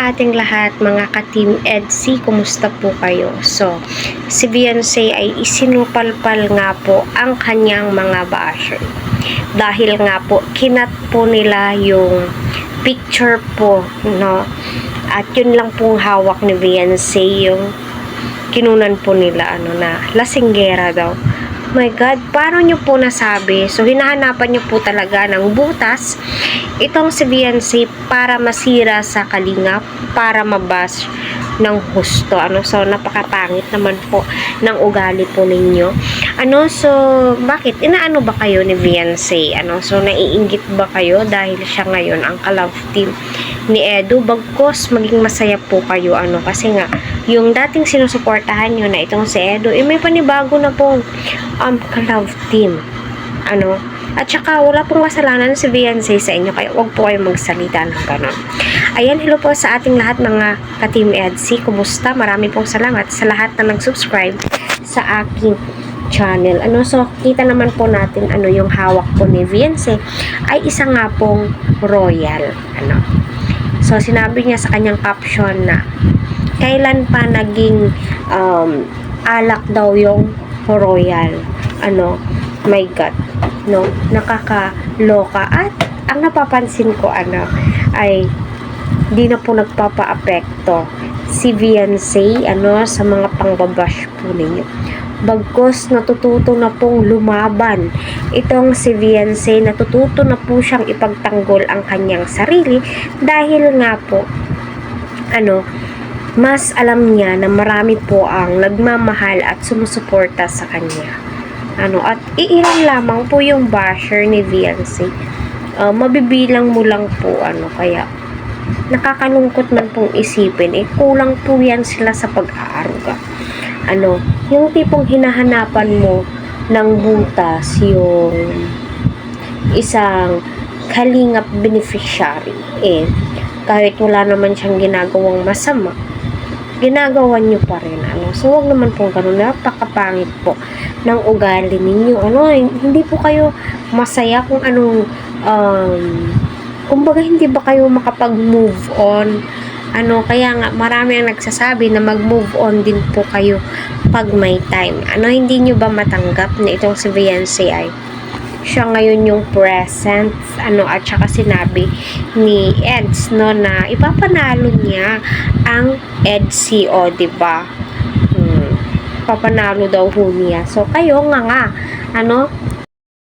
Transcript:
sa ating lahat mga ka-Team EDC, kumusta po kayo? So, si Beyonce ay isinupalpal nga po ang kanyang mga basher. Dahil nga po, kinat po nila yung picture po, no? At yun lang pong hawak ni Beyonce, yung kinunan po nila, na lasinggera daw. My God, paano nyo po nasabi? So, hinahanapan nyo po talaga ng butas itong si Beyonce para masira sa kalingap, para mabash ng husto. So, napakapangit naman po ng ugali po ninyo. So, bakit? Inaano ba kayo ni Beyonce? So, naiinggit ba kayo dahil siya ngayon ang ka-love team ni Edu? Bagkos, maging masaya po kayo. Kasi nga, yung dating sinusuportahan nyo na itong si Edu, may panibago na pong ka-love team. At saka wala pong kasalanan si Beyonce sa inyo, kaya wag po kayong magsalita ng gano'n. Ayan, hello po sa ating lahat mga ka-Team EDC. Kumusta? Marami pong salamat sa lahat na nag-subscribe sa aking channel. So, kita naman po natin yung hawak po ni Beyonce ay isa nga pong royal. So, sinabi niya sa kanyang caption na kailan pa naging alak daw yung royal. My God, nakakaloka. At ang napapansin ko ay di na po nagpapa-apekto si Beyonce sa mga pangbabash po ninyo. Bagkos natututo na pong lumaban itong si Beyonce, natututo na po siyang ipagtanggol ang kanyang sarili dahil nga po mas alam niya na marami po ang nagmamahal at sumusuporta sa kanya. At iilan lamang po yung basher ni Beyonce. Mabibilang mo lang po, kaya nakakalungkot man pong isipin, kulang po yan sila sa pag-aaruga. Yung tipong hinahanapan mo ng butas yung isang kalingap beneficiary, kahit wala naman siyang ginagawang masama, ginagawa nyo pa rin. So, wag naman pong ganun. Napakapangit po ng ugali ninyo. Hindi po kayo masaya kung anong kumbaga hindi ba kayo makapag-move on. Kaya nga marami ang nagsasabi na mag-move on din po kayo pag may time. Hindi nyo ba matanggap na itong si Beyonce ay siya ngayon yung present, at saka sinabi ni Eds, na ipapanalo niya ang EDCO, diba? Papanalo daw ho niya. So, kayo nga,